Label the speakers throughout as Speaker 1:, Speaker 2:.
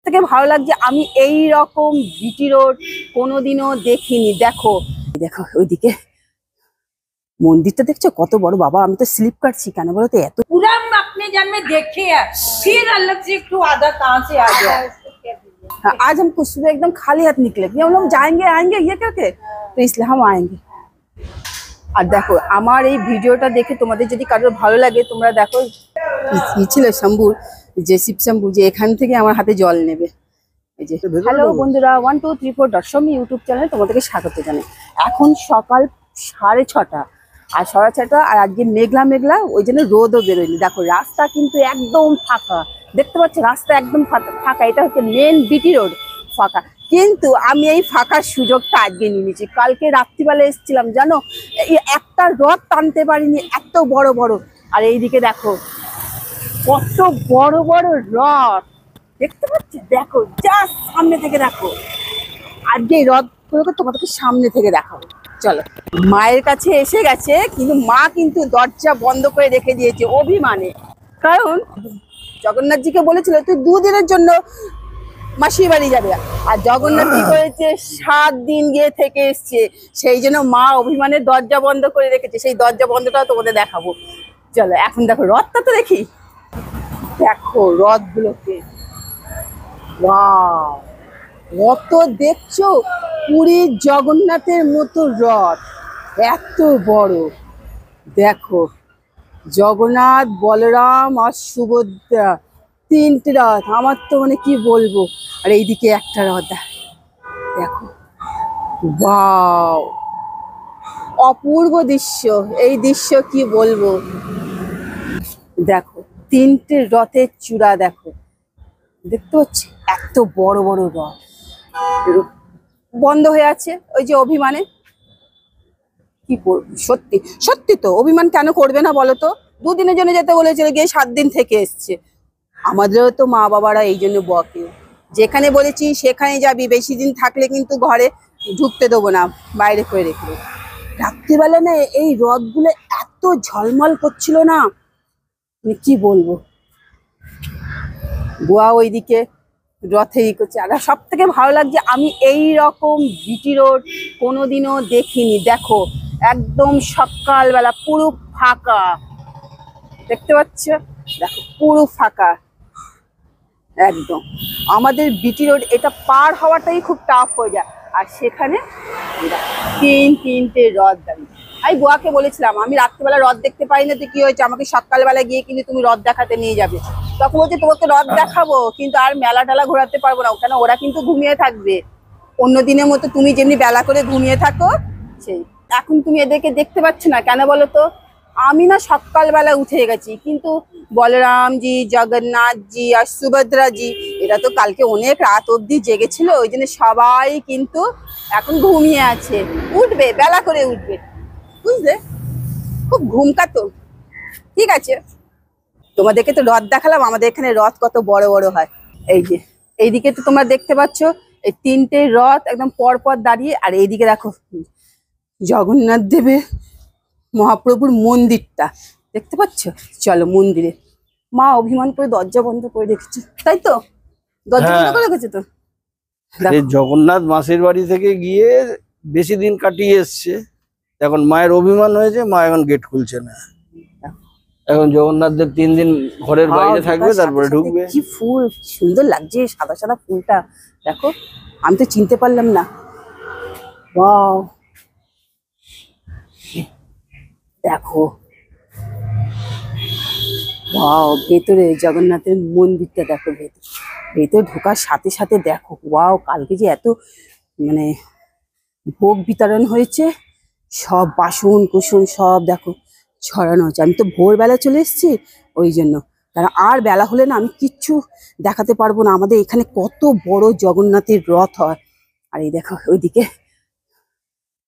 Speaker 1: থেকে ভালো লাগছে, আমি এই রকম বিটি রোড কোনোদিনও দেখিনি। দেখো দেখো ওইদিকে মন্দিরটা দেখছো কত বড়। বাবা আমি তো স্লিপ কাটছি কেন বলো তো, এত
Speaker 2: पूरा हम अपने जन्म में देखे हैं, फिर अलग से एक आधा कहाँ से आ गया।
Speaker 1: हाँ, आज हमको सुबह एकदम खाली हाथ निकले कि हम लोग जाएंगे आएंगे ये करके, तो इसलिए हम आएंगे। আর দেখো আমার এই ভিডিওটা দেখে তোমাদের যদি কারোর ভালো লাগে তোমরা দেখো কি ছিল শম্ভুর, যে শিব শম্ভু, যে এখান থেকে আমার হাতে জল নেবে। এই যে হ্যালো বন্ধুরা, 1234.com ইউটিউব চ্যানেলে তোমাদেরকে স্বাগত জানাই। এখন সকাল 6:30 আর 6:30, আর আজকে মেঘলা মেঘলা, ওই জন্য রোদও বেরোয়নি। দেখো রাস্তা কিন্তু একদম ফাঁকা, দেখতে পাচ্ছ রাস্তা একদম ফাঁকা। এটা হচ্ছে মেন বিটি রোড, ফাঁকা। কিন্তু আমি এই ফাঁকার সুযোগটা আজকে নিয়ে নিয়েছি। কালকে রাত্রিবেলা এসেছিলাম জানো, এই একটা রথ টানতে পারিনি, এত বড় বড়। আর এইদিকে দেখো কত বড় বড় রথ, দেখতে পাচ্ছ? দেখো জাস্ট সামনে থেকে দেখো। আজকে এই রথগুলোকে তোমাদেরকে সামনে থেকে দেখাবো। চলো, মায়ের কাছে এসে গেছে, কিন্তু মা কিন্তু দরজা বন্ধ করে রেখে দিয়েছে অভিমানে। কারণ জগন্নাথজিকে বলেছিল তুই 2 দিনের জন্য মাসির বাড়ি যাবে, আর জগন্নাথ কি করেছে 7 দিন গিয়ে থেকে এসছে। সেই জন্য মা অভিমানের দরজা বন্ধ করে রেখেছে, সেই দরজা বন্ধটাও তোমাদের দেখাবো। চলো এখন দেখো রথটা তো দেখি। দেখো রথগুলোকে, ওয়াও, রথ দেখছো পুরীর জগন্নাথের মতো রথ, এত বড়। দেখো জগন্নাথ, বলরাম আর সুভদ্রা, 3টে রথ। আমার তো মানে কি বলবো। আর এইদিকে একটা রথ দেখো, ওয়াও, অপূর্ব দৃশ্য। এই দৃশ্য কি বলবো। দেখো 3টে রথের চূড়া দেখো, দেখতে পাচ্ছি এত বড় বড় রথ বন্ধ হয়ে আছে ওই যে অভিমানে। কি করবো, সত্যি সত্যি তো অভিমান কেন করবে না বলো তো। 2 দিনের জন্য যেতে বলেছিল, গিয়ে 7 দিন থেকে এসছে। আমাদেরও তো মা বাবারা এই জন্য বকে, যেখানে বলেছি সেখানে যাবি, বেশি দিন থাকলে কিন্তু ঘরে ঢুকতে দেবো না, বাইরে করে রেখে। রাত্রিবেলা না এই রথগুলো এত ঝলমল করছিল না, মানে কি বলবো। গোয়া ওইদিকে রথে ই করছে। আর সব থেকে ভালো লাগছে, আমি এই রকম বিটি রোড কোনোদিনও দেখিনি। দেখো একদম সকালবেলা পুরো ফাঁকা, দেখতে পাচ্ছ? দেখো পুরো ফাঁকা একদম। আমাদের বিটি রোড এটা পার হওয়াটাই খুব টাফ হয়ে যায়, আর সেখানে 3টে রথ দাঁড়িয়ে। আমি গোয়াকে বলেছিলাম আমি রাত্রিবেলা রথ দেখতে পাই না, তো কি হয়েছে, আমাকে সকালবেলা গিয়ে কিন্তু তুমি রথ দেখাতে নিয়ে যাবে। তখন বলছে তোমাকে রথ দেখাবো, কিন্তু আর মেলা টেলা ঘোরাতে পারবো না, কেন ওরা কিন্তু ঘুমিয়ে থাকবে। অন্য দিনের মতো তুমি যেমনি বেলা করে ঘুমিয়ে থাকো সেই। এখন তুমি এদেরকে দেখতে পাচ্ছ না কেন বলো তো। আমি না সকালবেলা উঠে গেছি, কিন্তু বলরামজি, জগন্নাথজি আর সুভদ্রাজি এরা তো কালকে অনেক রাত অবধি জেগেছিল, ওই জন্য সবাই কিন্তু এখন ঘুমিয়ে আছে। উঠবে বেলা করে উঠবে, বুঝলে, খুব ঘুম কাতর। ঠিক আছে, তোমাদেরকে তো রথ দেখালাম, আমাদের এখানে রথ কত বড় বড় হয়। এই যে এইদিকে তো তোমরা দেখতে পাচ্ছ এই 3টে রথ একদম পর পর দাঁড়িয়ে। আর এইদিকে দেখো জগন্নাথ দেবের মহাপ্রভুর মন্দিরটা দেখতে পাচ্ছ। চলো মন্দিরে। মা অভিমান করে দরজা বন্ধ করে রেখেছে, তাই তো? দরজা বন্ধ করে রেখেছে তো।
Speaker 3: জগন্নাথ মাসির বাড়ি থেকে গিয়ে বেশি দিন কাটিয়ে এসছে, এখন মায়ের অভিমান হয়েছে, মা এখন গেট খুলছে না। এখন জগন্নাথ দেব 3 দিন ঘরের বাইরে থাকবে, তারপরে ঢুকবে।
Speaker 1: কি ফুল সুন্দর লাগছে, সাদা সাদা ফুলটা দেখো, আমি তো চিনতে পারলাম না। ওয়াও, দেখো ওয়াও, ভেতরে জগন্নাথের মন্দিরটা দেখো, ভেতর ঢোকার সাথে সাথে দেখো ওয়াও, কালকে যে এত মানে ভোগ বিতরণ হয়েছে, সব বাসন কুসন সব দেখো ছড়ানো হচ্ছে। আমি তো ভোরবেলা চলে এসেছি ওই জন্য, কারণ আর বেলা হলে না আমি কিচ্ছু দেখাতে পারবো না। আমাদের এখানে কত বড় জগন্নাথের রথ হয়। আর এই দেখো ওইদিকে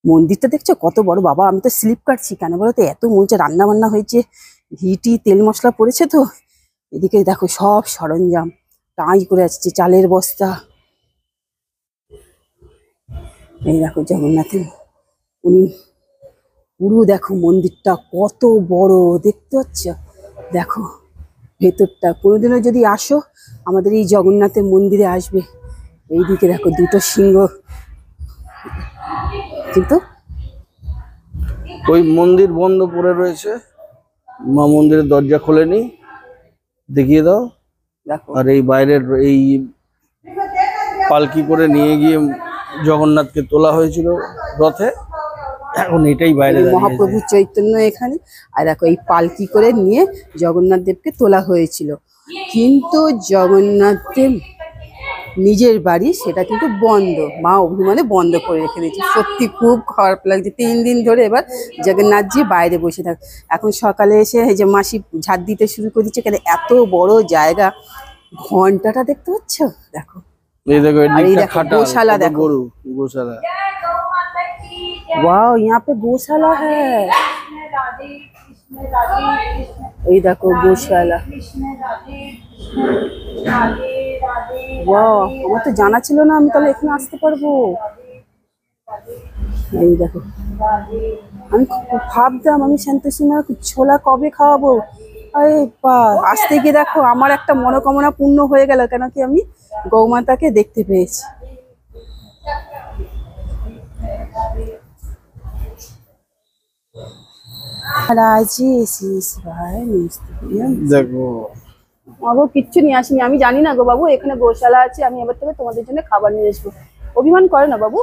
Speaker 1: মন্দিরটা দেখছো কত বড়। বাবা আমি তো স্লিপ কাটছি কেন বলো তো, এত মনে হচ্ছে রান্না বান্না হয়েছে, ঘিটি তেল মশলা পড়েছে তো। এদিকে দেখো সব সরঞ্জাম টাই করে আসছে, চালের বস্তা। এই দেখো জগন্নাথের উনি পুরো দেখো মন্দিরটা কত বড়, দেখতে পাচ্ছ? দেখো ভেতরটা। কোনোদিনও যদি আসো আমাদের এই জগন্নাথের মন্দিরে আসবে। এইদিকে দেখো দুটো সিংহ, কিন্তু
Speaker 3: ওই মন্দির বন্ধ পড়ে রয়েছে, মা মন্দিরের দরজা খোলেনি, দেখিয়ে দাও।
Speaker 1: দেখো
Speaker 3: আর এই বাইরের এই পালকি করে নিয়ে গিয়ে জগন্নাথকে তোলা হয়েছিল রথে, এখন এটাই বাইরে দাঁড়িয়ে আছে।
Speaker 1: মহাপ্রভু চৈতন্য এখানে, আর দেখো এই পালকি করে নিয়ে জগন্নাথ দেবকে তোলা হয়েছিল। কিন্তু জগন্নাথ দেব নিজের বাড়ি সেটা কিন্তু বন্ধ, মা অভিমানে বন্ধ করে রেখে দিয়েছে। সত্যি খুব খারাপ লাগছে। 3 দিন ধরে এবার জগন্নাথজি বাইরে বসে থাকে। এখন সকালে এসে এই যে মাসি ঝাড় দিতে শুরু করে দিচ্ছে, কেন এত বড় জায়গা। ঘন্টাটা দেখতে পাচ্ছ, দেখো।
Speaker 3: এই দেখো
Speaker 1: আর এই দেখো গোশালা, দেখো
Speaker 3: গরু গোশালা।
Speaker 1: वाओ यहाँ पे गौशाला है। ये देखो गौशाला। वाओ, আমার তো জানা ছিল না, আমি তাহলে এখানে আসতে পারবো। এই দেখো, আমি ভাবতাম আমি শান্তসীমা ছোলা কবে খাওয়াবো। আরে বা, আসতে গিয়ে দেখো আমার একটা মনোকামনা পূর্ণ হয়ে গেল, কেন কি আমি গৌমাতাকে দেখতে পেয়েছি।
Speaker 3: দেখো
Speaker 1: গো কিচ্ছু নিয়ে আসিনি, আমি জানি না গো বাবু এখানে গোশালা আছে। আমি এবার থেকে তোমাদের জন্য খাবার নিয়ে আসবো। অভিমান করে না বাবু,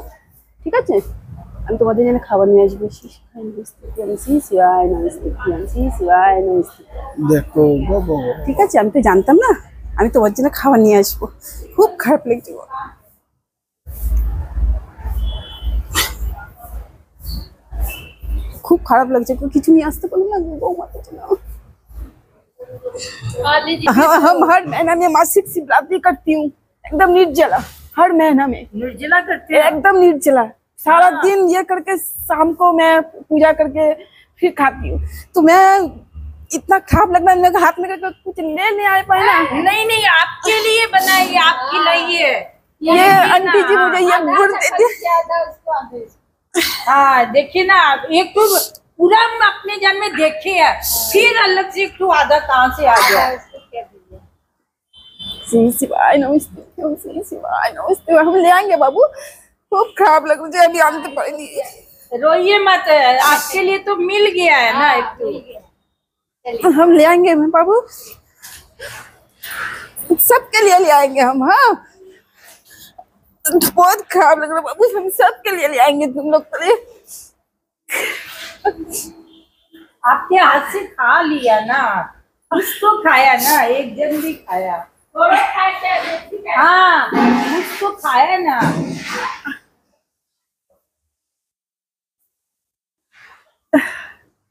Speaker 1: ঠিক আছে? আমি তোমাদের জন্য খাবার নিয়ে আসবো।
Speaker 3: দেখো বাবা,
Speaker 1: ঠিক আছে, আমি তো জানতাম না, আমি তোমার জন্য খাবার নিয়ে আসবো। খুব খারাপ লাগছে গো। খুব খারাপ লাগছে, কিছু নিয়ে আসতে পারলাম না বৌমাদের জন্য। हम हर महीना में मासिक शिवरात्रि करती हूँ, एकदम निर्जला। हर महीना में
Speaker 2: निर्जला करते हैं।
Speaker 1: एकदम निर्जला, सारा दिन ये करके शाम को मैं पूजा करके फिर खाती हूँ। तो मैं इतना खराब लगना, मेरे हाथ में कुछ ले नहीं आ पाए ना।
Speaker 2: नहीं नहीं, आपके लिए बनाई, आपके लिए।
Speaker 1: ये आंटी जी मुझे ये गुड़ देती।
Speaker 2: हाँ देखिए ना, एक तो पूरा हम अपने जन्म में देखे है, फिर अलग से एक तो आधा कहाँ से आ गया।
Speaker 1: श्री शिवाय नमस्ते, श्री शिवाय नमस्ते। हम ले आएंगे बाबू, खूब खराब लग मुझे, अभी आनते पड़ेगी।
Speaker 2: रोइए मत, आपके लिए तो मिल गया है ना एक तो।
Speaker 1: हम ले आएंगे मैं बाबू, सबके लिए ले आएंगे हम। हाँ बहुत खराब लग रहा है बाबू, हम सबके लिए ले आएंगे तुम लोग के लिए।
Speaker 2: आपके हाथ से खा लिया ना, कुछ तो खाया ना, एक जन भी खाया। हाँ कुछ तो खाया ना।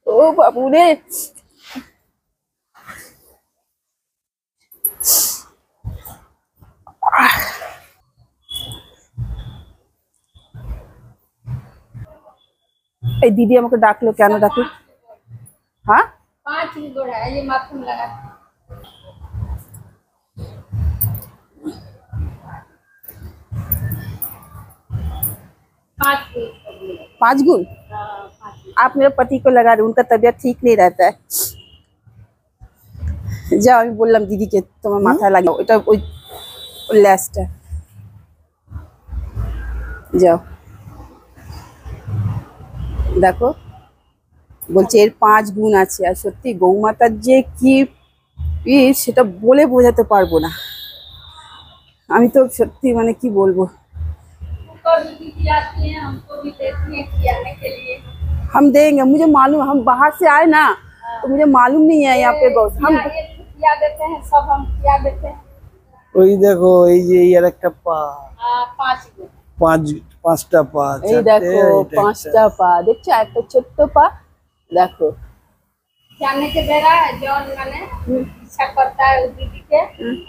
Speaker 1: ओ बाबू रे, এই দিদি আমাকে ডাকলো, কেন ডাকলো? হ্যাঁ
Speaker 4: 5 गोड़ा है, ये माथुन लगा।
Speaker 1: 5 गुण। आप मेरे पति को लगा रहे, उनका तबीयत ठीक नहीं रहता है। যাও, আমি বললাম দিদিকে তোমার মাথায় লাগাও, এটা ওই ল্যাসটা। যাও, দেখো বলছে এর 5 গুণ আছে। আর সত্যি গৌমাতার যে কি সেটা বলে বোঝাতে পারবো না। আমি তো সত্যি মানে কি বলবো।
Speaker 4: दीदी आती है, हमको भी देती है खिलाने के लिए।
Speaker 1: हम देंगे, मुझे मालूम, हम बाहर से आए ना तो मुझे मालूम नहीं है यहाँ पे गौ। हम
Speaker 4: खिला देते हैं, सब हम खिला देते हैं।
Speaker 3: ওই দেখো এই যে এই আর একটা পা,
Speaker 4: 5 गुण।
Speaker 3: পাঁচটা পা,
Speaker 1: এই দেখো 5টা পা, দেখছো একটা ছোট্ট পা, দেখো।
Speaker 4: जाने के बेरा जौन माने इच्छा करता है वो दीदी के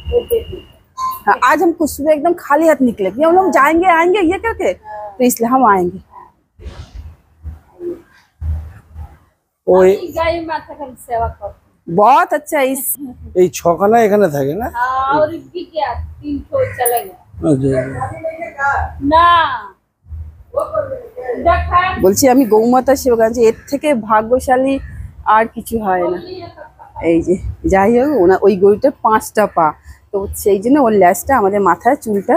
Speaker 4: वो दे दी।
Speaker 1: हाँ, आज हमको सुबह एकदम खाली हाथ निकले कि हम लोग जाएंगे आएंगे ये करके, तो इसलिए हम आएंगे।
Speaker 3: ওই
Speaker 4: गाय माता का सेवा करते
Speaker 1: बहुत अच्छा है। इस
Speaker 3: এই ছখানা এখানে থাকে না?
Speaker 4: हैं। और भी क्या 3 ठो चलेगा
Speaker 3: আচ্ছা,
Speaker 4: ना। देखा
Speaker 1: বলছি আমি গৌমাতা সেবা করছি, এর থেকে ভাগ্যশালী আর কিছু হয় না। এই যে যাই হোক ওই গরুটার 5টা পা, তো সেই জন্য ওর ল্যাজটা আমাদের মাথায় চুলটা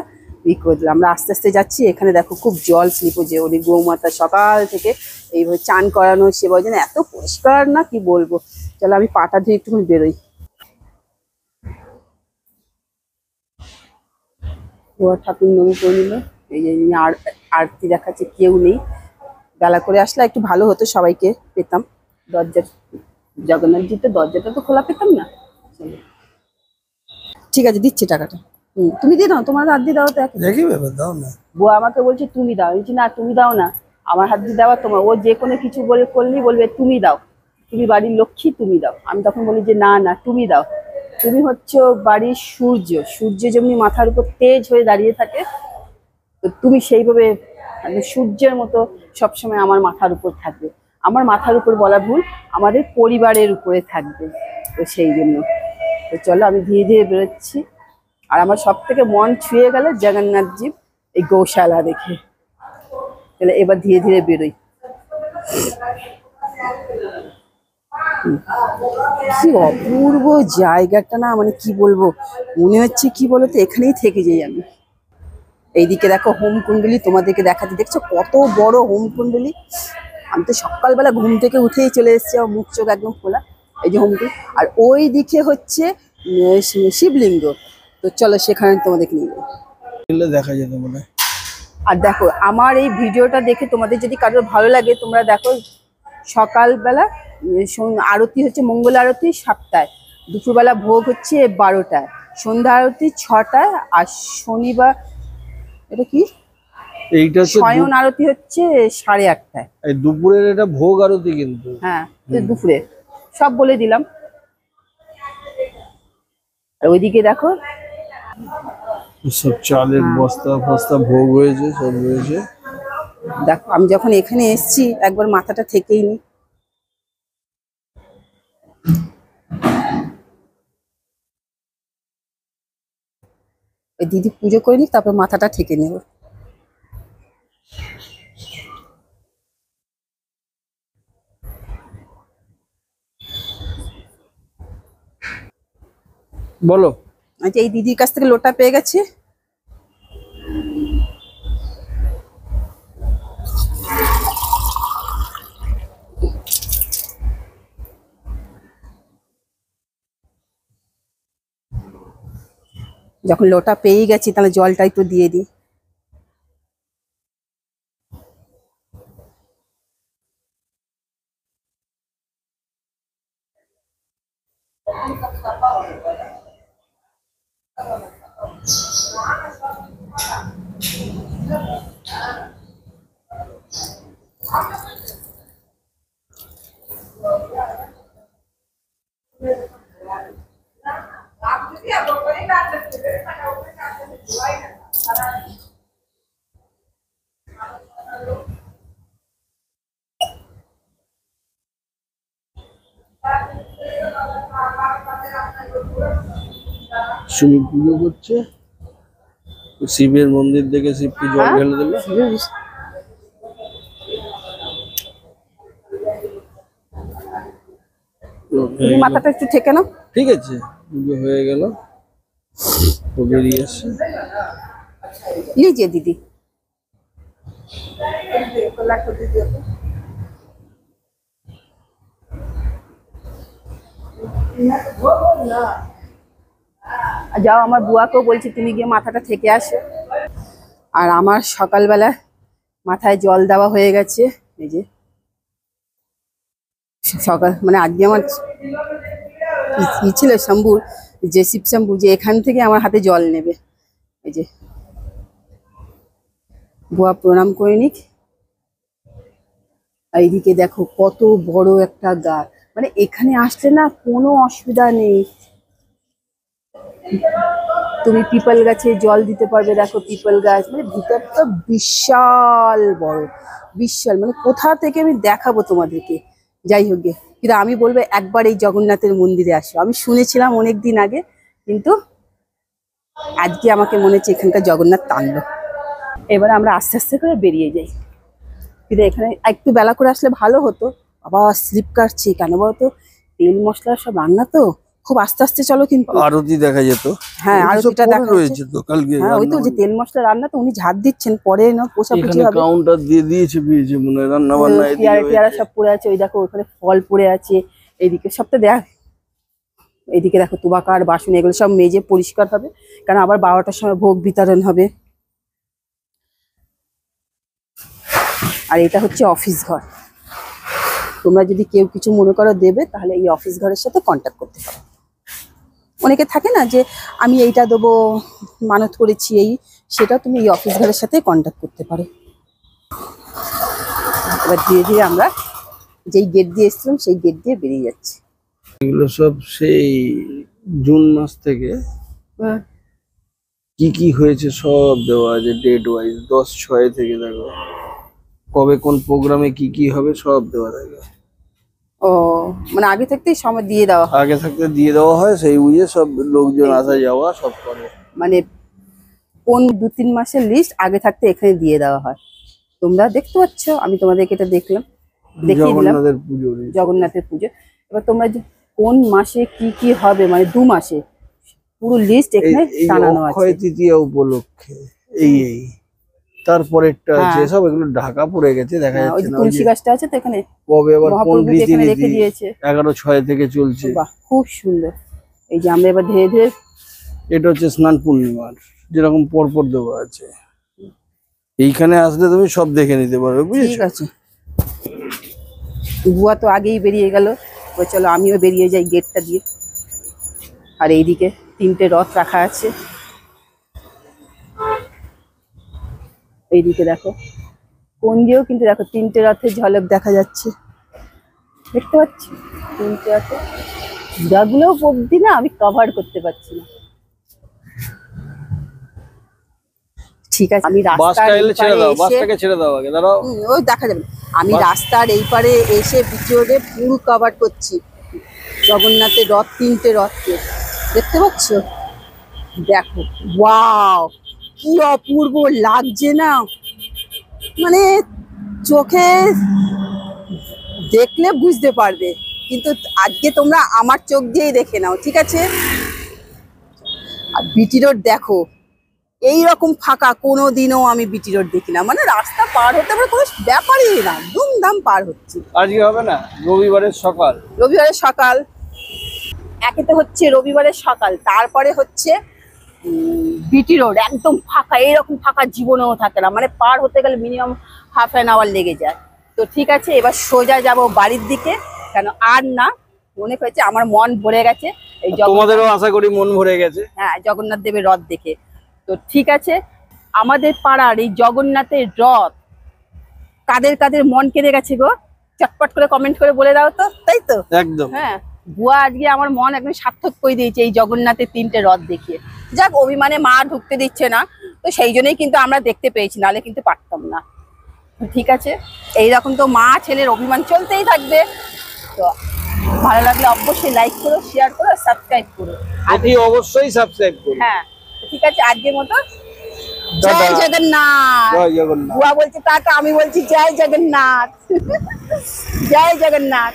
Speaker 1: করে দিলাম। আমরা আস্তে আস্তে যাচ্ছি, এখানে দেখো খুব জল স্লিপ হচ্ছে। ওই গৌমাতা সকাল থেকে এইভাবে চান করানো, সেবা যেন এত পরিষ্কার না কি বলবো। চলো আমি পাটা ধুয়ে একটুখানি বেরোই। ঠাকুর নমি করে নিল, এই যে আরতি দেখাচ্ছে, কেউ নেই। বেলা করে আসলে একটু ভালো হতো, সবাইকে পেতাম। দরজার জগন্নাথজি তো দরজাটা তো খোলা পেতাম না। ঠিক আছে, দিচ্ছি টাকাটা। তুমি দিয়ে দাও, তোমার হাত দিয়ে দাও তো।
Speaker 3: দেখি ব্যাপার, দাও না।
Speaker 1: বুয়া আমাকে বলছে তুমি দাও, বলছি না তুমি দাও না, আমার হাত দিয়ে দেওয়া তোমার। ও যে কোনো কিছু করলেই বলবে তুমি দাও, তুমি বাড়ির লক্ষ্মী, তুমি দাও। আমি তখন বলি যে না না তুমি দাও, তুমি হচ্ছে বাড়ির সূর্য। সূর্য যেমনি মাথার উপর তেজ হয়ে দাঁড়িয়ে থাকে, তো তুমি সেইভাবে সূর্যের মতো সবসময় আমার মাথার উপর থাকবে। আমার মাথার উপর বলা ভুল, আমাদের পরিবারের উপরে থাকবে। তো সেই জন্য তো চলো আমি ধীরে ধীরে বেরোচ্ছি। আর আমার সব থেকে মন ছুঁয়ে গেল জগন্নাথজি এই গৌশালা দেখে। তাহলে এবার ধীরে ধীরে বেরোই। কি অপূর্ব জায়গাটা না, মানে কি বলবো, মনে হচ্ছে কি বলতো এখানেই থেকে যাই আমি। এইদিকে দেখো হোম কুণ্ডলী, তোমাদেরকে দেখাতে, দেখছো কত বড় হোম কুণ্ডলী। আমি তো সকালবেলা ঘুম থেকে উঠেই চলে এসেছি, আমার মুখ চোখ একদম খোলা। এই যে হোম কুণ্ডলী, আর ওই দিকে হচ্ছে শিবলিঙ্গ। তো চলো সেখানে তোমাদেরকে নিয়ে যাই,
Speaker 3: দেখা যেত মনে।
Speaker 1: আর দেখো আমার এই ভিডিওটা দেখে তোমাদের যদি কারোর ভালো লাগে, তোমরা দেখো সকালবেলা আরতি হচ্ছে, মঙ্গল আরতি 7টায়, দুপুরবেলা ভোগ হচ্ছে 12টায়, সন্ধ্যা আরতি 6টায়, আর শনিবার এটা কি
Speaker 3: এইটা
Speaker 1: শয়ন আরতি হচ্ছে 8:30টায়।
Speaker 3: এই দুপুরের এটা ভোগ আরতি কিন্তু।
Speaker 1: হ্যাঁ দুপুরে সব বলে দিলাম। আর ওইদিকে দেখো
Speaker 3: সব চালের বস্তা ফস্তা ভোগ হয়েছে, সব রয়েছে।
Speaker 1: দেখো আমি যখন এখানে এসেছি একবার মাথাটা থেকেই নি। ওই দিদি পুজো করে নি, তারপর মাথাটা ঠেকে নেব।
Speaker 3: বলো।
Speaker 1: আচ্ছা এই দিদির কাছ থেকে লোটা পেয়ে গেছি। যখন লোটা পেয়ে গেছি তাহলে জলটা একটু দিয়ে দিই।
Speaker 3: সুমি পুজো করছে, শিবের মন্দির দেখে শিবকে জল ঢেলে দিল।
Speaker 1: মাথাটা একটু ঠেকে নাও।
Speaker 3: ঠিক আছে, পুজো হয়ে গেল, ও বেরিয়ে এসছে।
Speaker 1: लीजिए दीदी। যাও আমার বুয়াকেও বলছি তুমি গিয়ে মাথাটা থেকে আসো। আর আমার সকালবেলা মাথায় জল দেওয়া হয়ে গেছে। এই যে সকাল মানে আজকে আমার ই ছিল শম্ভুর, যে শিব শম্ভু, যে এখান থেকে আমার হাতে জল নেবে। এই যে বুয়া প্রণাম করে নিক। এইদিকে দেখো কত বড় একটা গাছ, মানে এখানে আসলে না কোনো অসুবিধা নেই। তুমি পিপল গাছে জল দিতে পারবে। দেখো পিপল গাছ, মানে ভিতরটা বিশাল বড়, বিশাল, মানে কোথা থেকে আমি দেখাবো তোমাদেরকে। যাই হোক গে, কিন্তু আমি বলবো একবার এই জগন্নাথের মন্দিরে আসো। আমি শুনেছিলাম অনেক দিন আগে, কিন্তু আজকে আমাকে মনে হচ্ছে এখানকার জগন্নাথ টানলো। এবার আমরা আস্তে আস্তে করে বেরিয়ে যাই। কিন্তু এখানে একটু বেলা করে আসলে ভালো হতো। আবার স্লিপ কাটছে কেন বলতো, তেল মশলা সব রান্না তো খুব আস্তে আস্তে চলো কিন্তু।
Speaker 3: আরতি দেখা যেত।
Speaker 1: হ্যাঁ,
Speaker 3: এগুলো সব
Speaker 1: আরতিটা
Speaker 3: পরে
Speaker 1: দেখা
Speaker 3: রয়েছে তো কালকে।
Speaker 1: হ্যাঁ, ওই তো যে তেল মশলা রান্না তো উনি ঝাড় দিচ্ছেন, পরে না পোষাপুষি
Speaker 3: এখানে
Speaker 1: হবে।
Speaker 3: কাউন্টার দিয়ে দিয়েছে মনে হয়, রান্না বান্না এদিকে
Speaker 1: পেয়ারা টেয়ারা
Speaker 3: হয়েছে।
Speaker 1: সব পড়ে আছে, ওই দেখো ওখানে ফল পড়ে আছে, এইদিকে সবটা দেখ, এইদিকে দেখো তুবাকার বাসন এগুলো সব মেজে পরিষ্কার হবে, কারণ আবার 12টার সময় ভোগ বিতরণ হবে। আর এটা হচ্ছে অফিস ঘর। তোমরা যদি কেউ কিছু মনে করো দেবে, তাহলে এই অফিস ঘরের সাথে কন্ট্যাক্ট করতে পারো। অনেকে থাকে না যে আমি এইটা দেবো, মানত করেছি, সেটা তুমি এই অফিস ঘরের সাথে কন্ট্যাক্ট করতে পারো। এবার ধীরে ধীরে আমরা যেই গেট দিয়ে এসেছিলাম সেই গেট দিয়ে বেরিয়ে যাচ্ছি।
Speaker 3: এগুলো সব সেই জুন মাস থেকে কি কি হয়েছে সব দেওয়া আছে ডেট ওয়াইজ। 10/6 থেকে দেখো কবে কোন প্রোগ্রামে কি কি হবে সব দেওয়া থাকে।
Speaker 1: ও মানে আগে থাকতেই সময় দিয়ে দেওয়া হয়,
Speaker 3: আগে থাকতে দিয়ে দেওয়া হয়, সেই বুঝে সব লোকজন আসা যাওয়া সব করে।
Speaker 1: মানে কোন 2-3 মাসের লিস্ট আগে থাকতে এখানে দিয়ে দেওয়া হয়। তোমরা দেখতে পাচ্ছ, আমি তোমাদেরকে এটা দেখলাম, দেখিয়ে দিলাম।
Speaker 3: জগন্নাথের পুজো,
Speaker 1: জগন্নাথের পুজো। এবার তোমরা যে কোন মাসে কি কি হবে, মানে 2 মাসে পুরো লিস্ট এখানে
Speaker 3: এই
Speaker 1: টানানো
Speaker 3: অক্ষয়
Speaker 1: আছে।
Speaker 3: তৃতীয়া উপলক্ষে এই তারপরেরটা আছে,
Speaker 1: হ্যাঁ।
Speaker 3: সব এগুলো ঢাকা পড়ে গেছে, দেখা
Speaker 1: হ্যাঁ, ওই
Speaker 3: যাচ্ছে
Speaker 1: যে
Speaker 3: না।
Speaker 1: তুলসী গাছটা আছে তো এখানে,
Speaker 3: কবে আবার কোন
Speaker 1: মহাপ্রভু এখানে রেখে
Speaker 3: রীতিনীতি
Speaker 1: দিয়েছে।
Speaker 3: 11/6 থেকে চলছে।
Speaker 1: বাহ, খুব সুন্দর। এই যে আমরা এবার ধীরে ধীরে,
Speaker 3: এটা হচ্ছে স্নান পূর্ণিমার যেরকম পরপর দেওয়া আছে। এইখানে আসলে তুমি সব দেখে নিতে পারবে,
Speaker 1: ঠিক
Speaker 3: বুঝেছো?
Speaker 1: আছে। বুয়া তো আগেই বেরিয়ে গেল, তো চলো আমিও বেরিয়ে যাই গেটটা দিয়ে। আর এইদিকে 3টে রথ রাখা আছে, এইদিকে দেখো কোন দিয়েও কিন্তু দেখো 3টে রথের ঝলক দেখা যাচ্ছে, দেখতে পাচ্ছি 3টে রথে। যাগুলো অবধি না আমি কভার করতে পারছি না। ঠিক আছে, আমি
Speaker 3: বাসটা
Speaker 1: রাস্তার
Speaker 3: এলে
Speaker 1: এই
Speaker 3: ছেড়ে
Speaker 1: পারে
Speaker 3: দাও,
Speaker 1: এসে,
Speaker 3: বাসটাকে ছেড়ে দাও আগে, দাঁড়াও।
Speaker 1: ওই দেখা যাবে। আমি রাস্তার এই পারে এসে ভিডিওতে পুরো কভার করছি জগন্নাথের রথ, 3টে রথকে দেখতে পাচ্ছ। দেখো ওয়াও, কি অপূর্ব লাগছে না, মানে চোখে দেখলে বুঝতে পারবে, কিন্তু আজকে তোমরা আমার চোখ দিয়েই দেখে নাও, ঠিক আছে? আর বিটি রোড দেখো, এইরকম ফাঁকা কোনোদিনও আমি বিটি রোড দেখি না, মানে রাস্তা পার হতে আমার কোনো ব্যাপারই না, দুমদাম পার হচ্ছে।
Speaker 3: আজকে হবে না, রবিবারের সকাল।
Speaker 1: রবিবারের সকাল, একেতে হচ্ছে রবিবারের সকাল, তারপরে হচ্ছে বিটি রোড একদম ফাঁকা, এইরকম ফাঁকা জীবনেও থাকে না, মানে পার হতে গেলে মিনিমাম ½ লেগে যায়। তো ঠিক আছে, এবার সোজা যাব বাড়ির দিকে, কেন আর না, মনে হয়েছে আমার মন ভরে গেছে এই
Speaker 3: তোমাদেরও আশা করি মন ভরে গেছে।
Speaker 1: হ্যাঁ, জগন্নাথ দেবের রথ দেখে। তো ঠিক আছে, আমাদের পাড়ার এই জগন্নাথের রথ কাদের কাদের মন কেড়ে গেছে গো, চটপট করে কমেন্ট করে বলে দাও তো, তাই তো?
Speaker 3: একদম।
Speaker 1: হ্যাঁ, বুয়া আজকে আমার মন একদম সার্থক করে দিয়েছে এই জগন্নাথের 3টে রথ দেখিয়ে। যাক, অভিমানে মা ঢুকতে দিচ্ছে না, তো সেই জন্যই কিন্তু আমরা দেখতে পেয়েছি, নাহলে কিন্তু পারতাম না। ঠিক আছে, এইরকম তো মা ছেলের অভিমান চলতেই থাকবে। তো ভালো লাগলে অবশ্যই লাইক করো, শেয়ার করো, সাবস্ক্রাইব করো।
Speaker 3: অতি অবশ্যই সাবস্ক্রাইব করুন।
Speaker 1: হ্যাঁ, তো ঠিক আছে, আজকের মতো
Speaker 3: টাটা।
Speaker 1: জয় জগন্নাথ।
Speaker 3: জয় জগন্নাথ।
Speaker 1: বুয়া বলছে টাটা, আমি বলছি জয় জগন্নাথ। জয় জগন্নাথ।